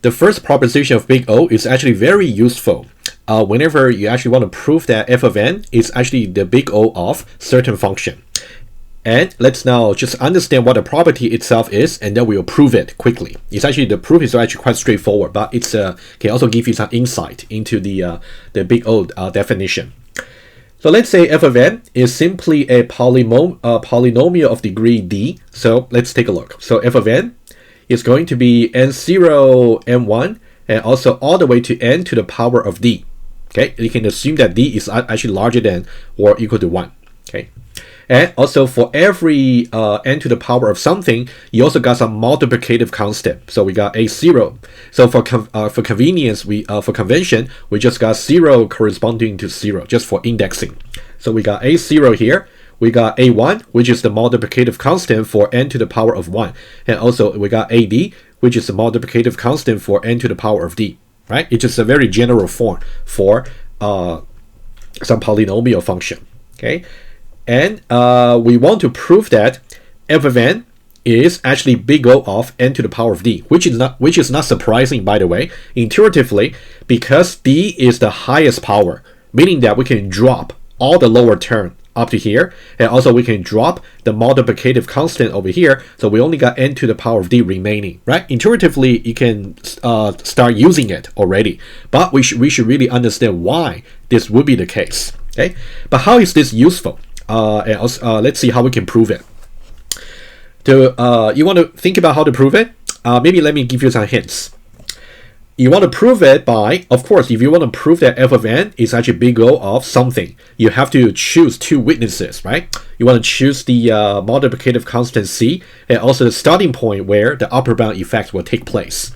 the first proposition of big O is actually very useful whenever you actually want to prove that f of n is actually the big O of certain function. And let's now just understand what the property itself is, and then we'll prove it quickly. It's actually, the proof is actually quite straightforward, but it's can also give you some insight into the big O definition. So let's say f of n is simply a polynomial of degree d. So let's take a look. So f of n is going to be n0, n1, and also all the way to n to the power of d. Okay, you can assume that d is actually larger than or equal to 1. Okay. And also for every n to the power of something, you also got some multiplicative constant. So we got a0. So for convenience, for convention, we just got 0 corresponding to 0 just for indexing. So we got a0 here. We got a1, which is the multiplicative constant for n to the power of 1. And also we got ad, which is the multiplicative constant for n to the power of d. Right? It's just a very general form for some polynomial function. Okay. And we want to prove that f of n is actually big O of n to the power of d, which is not surprising, by the way, intuitively, because d is the highest power, meaning that we can drop all the lower term up to here, and also we can drop the multiplicative constant over here, so we only got n to the power of d remaining, right? Intuitively, you can start using it already, but we should really understand why this would be the case. Okay, but how is this useful? And also, let's see how we can prove it. You want to think about how to prove it? Maybe let me give you some hints. You want to prove it by, of course, if you want to prove that f of n is actually big O of something, you have to choose two witnesses, right? You want to choose the multiplicative constant c, and also the starting point where the upper bound effect will take place.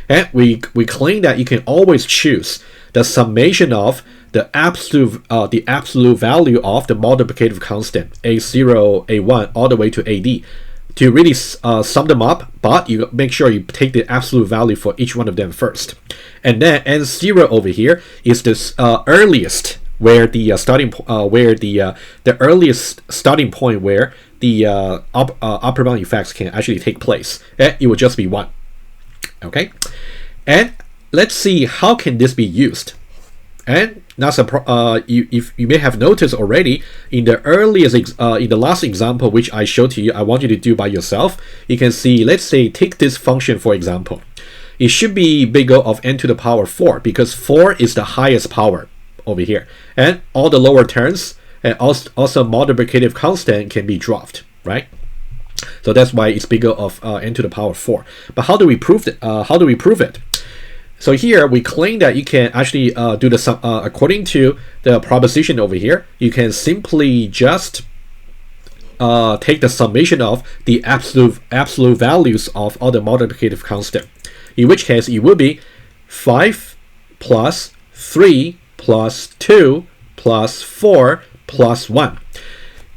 And we claim that you can always choose the summation of the absolute value of the multiplicative constant a0, a1, all the way to ad, to really sum them up, but you make sure you take the absolute value for each one of them first. And then n0 over here is this earliest where the earliest starting point where the upper bound effects can actually take place, and it will just be 1. Okay, and let's see how can this be used. And you may have noticed already in the in the last example which I showed to you, I want you to do by yourself. You can see, let's say, take this function for example. It should be big O of n to the power 4 because 4 is the highest power over here, and all the lower terms and also multiplicative constant can be dropped, right? So that's why it's big O of n to the power 4. But how do we prove it? So here we claim that you can actually do the sum according to the proposition over here. You can simply just take the summation of the absolute values of all the multiplicative constant. In which case it would be 5 plus 3 plus 2 plus 4 plus 1.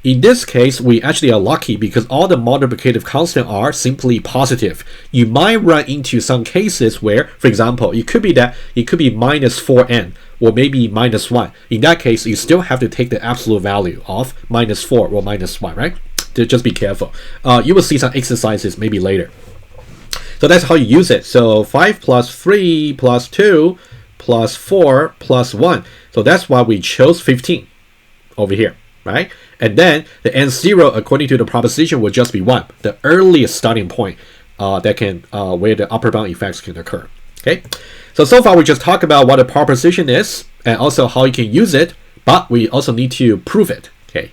In this case, we actually are lucky because all the multiplicative constants are simply positive. You might run into some cases where, for example, it could be minus 4n or maybe minus 1. In that case, you still have to take the absolute value of minus 4 or minus 1, right? Just be careful. You will see some exercises maybe later. So that's how you use it. So 5 plus 3 plus 2 plus 4 plus 1. So that's why we chose 15 over here, right? And then the n0 according to the proposition will just be 1, the earliest starting point that can where the upper bound effects can occur. Okay, so far we just talked about what a proposition is and also how you can use it, but we also need to prove it. Okay,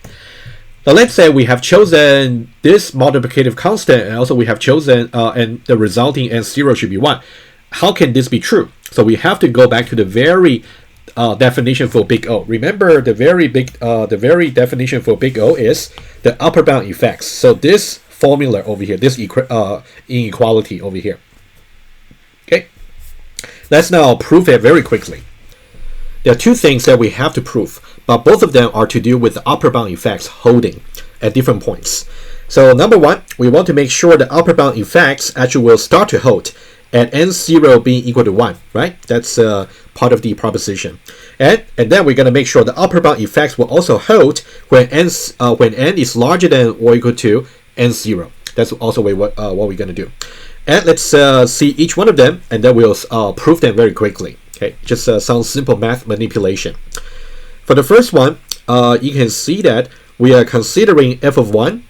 so let's say we have chosen this multiplicative constant, and also we have chosen and the resulting n0 should be 1. How can this be true? So we have to go back to the very definition for big O. Remember, the very definition for big O is the upper bound effects. So this formula over here, this inequality over here. Okay, let's now prove it very quickly. There are two things that we have to prove, but both of them are to do with the upper bound effects holding at different points. So number one, we want to make sure the upper bound effects actually will start to hold at n0 being equal to 1, right? That's part of the proposition. And then we're going to make sure the upper bound effects will also hold when n is larger than or equal to n0. That's also what we're going to do. And let's see each one of them, and then we'll prove them very quickly. Okay, just some simple math manipulation. For the first one, you can see that we are considering f of 1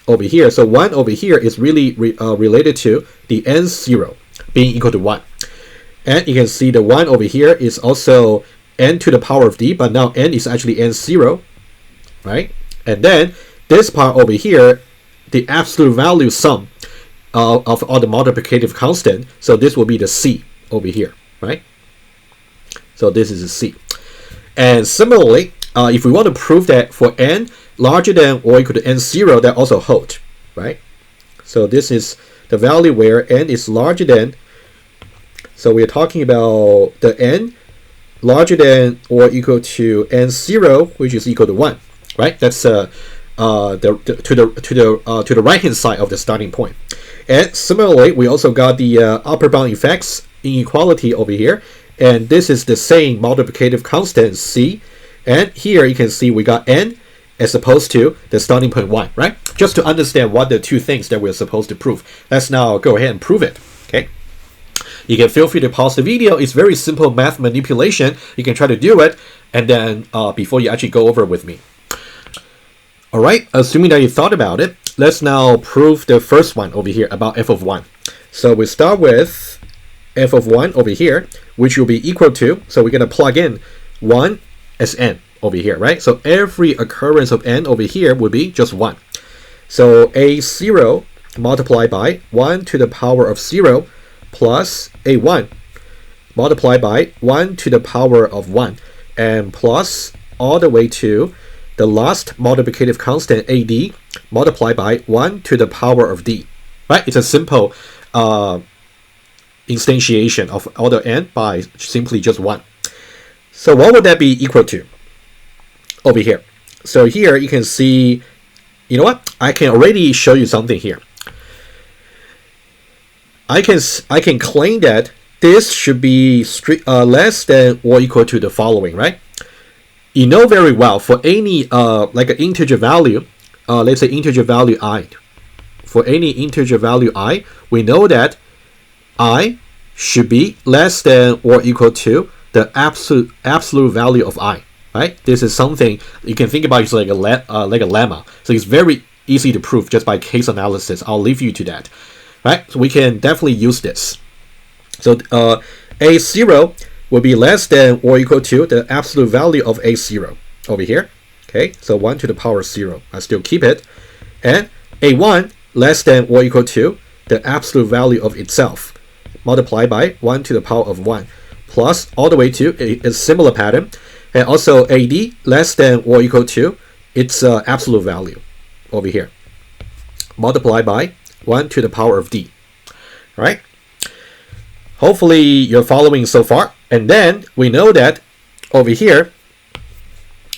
over here. So 1 over here is really related to the n0 being equal to 1. And you can see the 1 over here is also n to the power of d, but now n is actually n0, right? And then this part over here, the absolute value sum of all the multiplicative constant, so this will be the c over here, right? So this is a c. And similarly, if we want to prove that for n larger than or equal to n0, that also holds, right? So this is the value where n is larger than, so we're talking about the n larger than or equal to n0, which is equal to 1, right? That's to the right hand side of the starting point. And similarly, we also got the upper bound effects inequality over here, and this is the same multiplicative constant c, and here you can see we got n as opposed to the starting point 1, right? Just to understand what the two things that we're supposed to prove. Let's now go ahead and prove it. Okay, you can feel free to pause the video. It's very simple math manipulation. You can try to do it, and then before you actually go over with me. All right, assuming that you thought about it, let's now prove the first one over here about f of 1. So we start with f of 1 over here, which will be equal to, so we're going to plug in 1 as n over here, right? So every occurrence of n over here would be just 1. So a0 multiplied by 1 to the power of 0 plus a1 multiplied by 1 to the power of 1 and plus all the way to the last multiplicative constant ad multiplied by 1 to the power of d, right? It's a simple instantiation of order n by simply just 1. So what would that be equal to over here? So here you can see, you know what? I can already show you something here. I can claim that this should be less than or equal to the following, right? You know very well for any like an integer value, let's say integer value I. For any integer value I, we know that I should be less than or equal to the absolute value of I, right? This is something you can think about. It's like a lemma. So it's very easy to prove just by case analysis. I'll leave you to that, right? So we can definitely use this. So a0 will be less than or equal to the absolute value of a0 over here. Okay, so 1 to the power of 0. I still keep it. And a1 less than or equal to the absolute value of itself multiplied by 1 to the power of 1 plus all the way to a similar pattern, and also ad less than or equal to its absolute value over here multiplied by 1 to the power of d. All right, hopefully you're following so far. And then we know that over here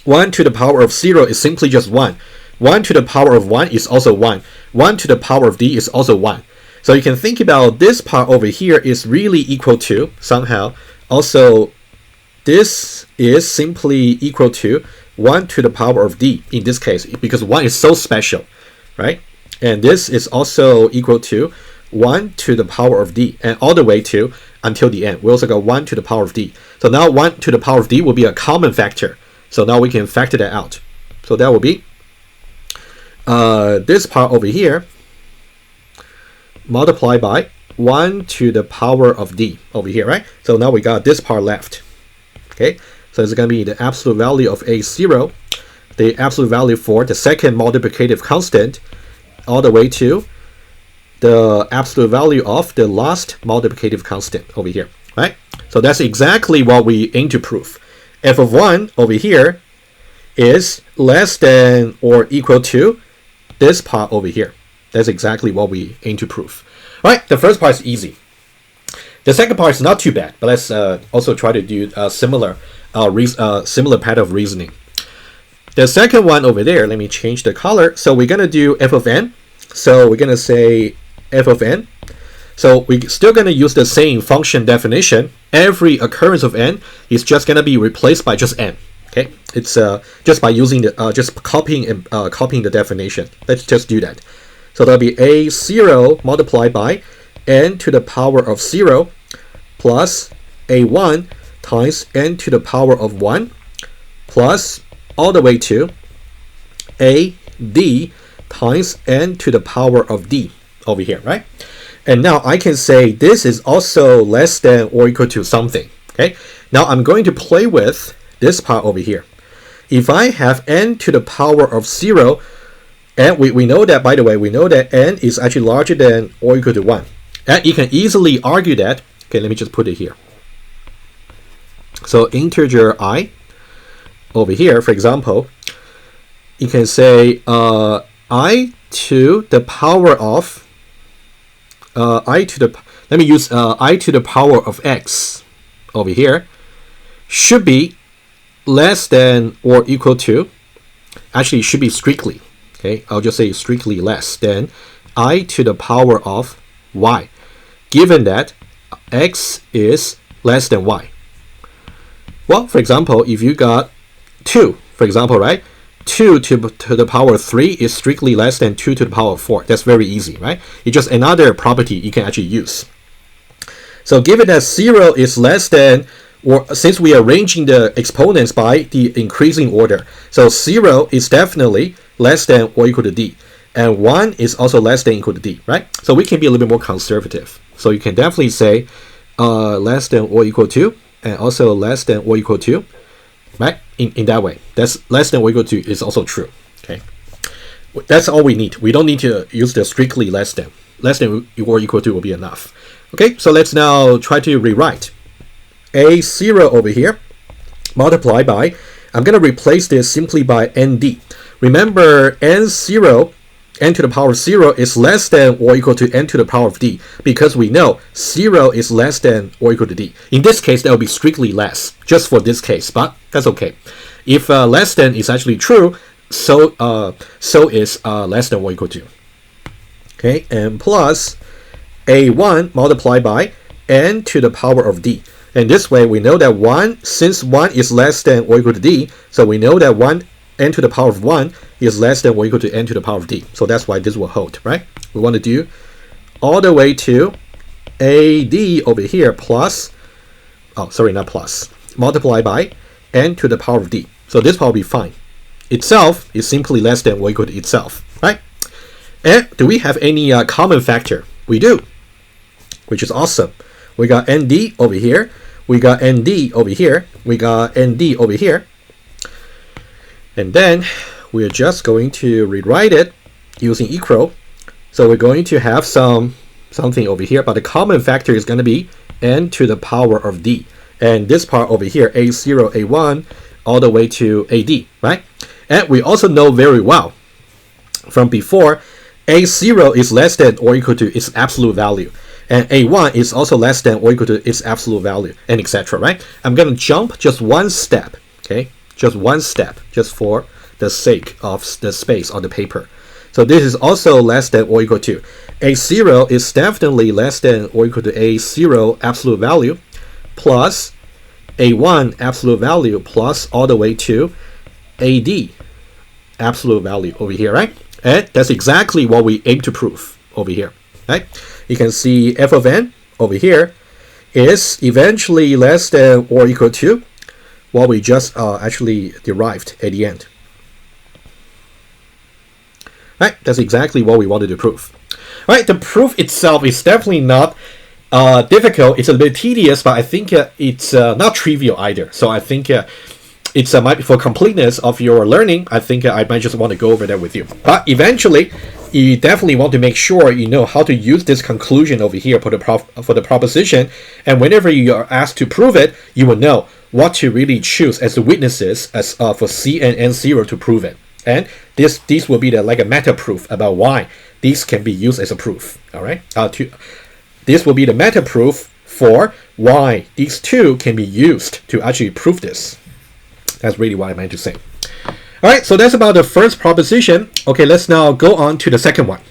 1 to the power of 0 is simply just 1. 1 to the power of 1 is also 1. 1 to the power of d is also 1. So you can think about this part over here is really equal to somehow. Also, this is simply equal to 1 to the power of d in this case, because 1 is so special, right? And this is also equal to 1 to the power of d, and all the way to until the end. We also got 1 to the power of d. So now 1 to the power of d will be a common factor. So now we can factor that out. So that will be this part over here multiplied by 1 to the power of d over here, right? So now we got this part left. Okay, so it's going to be the absolute value of a0, the absolute value for the second multiplicative constant, all the way to the absolute value of the last multiplicative constant over here, right? So that's exactly what we aim to prove. F of 1 over here is less than or equal to this part over here. That's exactly what we aim to prove. All right, the first part is easy. The second part is not too bad, but let's also try to do a similar pattern of reasoning. The second one over there, let me change the color. So we're going to do f of n. So we're going to say f of n. So we're still going to use the same function definition. Every occurrence of n is just going to be replaced by just n. Okay, it's just by using the just copying the definition. Let's just do that. So that'll be a0 multiplied by n to the power of 0 plus a1 times n to the power of 1 plus all the way to a d times n to the power of d over here, right? And now I can say this is also less than or equal to something. Okay, now I'm going to play with this part over here. If I have n to the power of 0, and we know that, by the way, we know that n is actually larger than or equal to 1. And you can easily argue that. Okay, let me just put it here. So integer I over here, for example, you can say I to the power of I to the power of x over here should be less than or equal to, actually it should be strictly, okay, I'll just say strictly less than I to the power of y, given that x is less than y. Well, for example, if you got 2, for example, right? 2 to the power of 3 is strictly less than 2 to the power of 4. That's very easy, right? It's just another property you can actually use. So given that 0 is less than, or since we are arranging the exponents by the increasing order, so 0 is definitely less than or equal to d, and 1 is also less than or equal to d, right? So we can be a little bit more conservative. So you can definitely say less than or equal to, and also less than or equal to, right? In that way, that's less than or equal to is also true. Okay, that's all we need. We don't need to use the strictly less than or equal to will be enough. Okay, so let's now try to rewrite a0 over here multiplied by, I'm going to replace this simply by nd. Remember, n0, n to the power of 0 is less than or equal to n to the power of d, because we know 0 is less than or equal to d. In this case, that will be strictly less, just for this case, but that's okay. If less than is actually true, so is less than or equal to. Okay, and plus a1 multiplied by n to the power of d. And this way, we know that 1, since 1 is less than or equal to d, so we know that 1 n to the power of 1 is less than or equal to n to the power of d. So that's why this will hold, right? We want to do all the way to ad over here plus, oh, sorry, not plus, multiply by n to the power of d. So this part will be fine. Itself is simply less than or equal to itself, right? And do we have any common factor? We do, which is awesome. We got nd over here, we got nd over here, we got nd over here. And then we're just going to rewrite it using equal. So we're going to have something over here, but the common factor is going to be n to the power of d. And this part over here, a0, a1, all the way to ad, right? And we also know very well from before, a0 is less than or equal to its absolute value. And a1 is also less than or equal to its absolute value, and etc., right? I'm going to jump just one step, okay? Just one step, just for the sake of the space on the paper. So this is also less than or equal to. A0 is definitely less than or equal to A0 absolute value plus A1 absolute value plus all the way to AD absolute value over here, right? And that's exactly what we aim to prove over here, right? You can see f of n over here is eventually less than or equal to what we just actually derived at the end. Right, that's exactly what we wanted to prove. Right, the proof itself is definitely not difficult. It's a bit tedious, but I think it's not trivial either. So I think it's might be for completeness of your learning. I think I might just want to go over that with you. But eventually, you definitely want to make sure you know how to use this conclusion over here for the proposition. And whenever you are asked to prove it, you will know what to really choose as the witnesses as for C and N0 to prove it. And these will be like a meta proof about why these can be used as a proof. All right. This will be the meta proof for why these two can be used to actually prove this. That's really what I meant to say. All right. So that's about the first proposition. Okay. Let's now go on to the second one.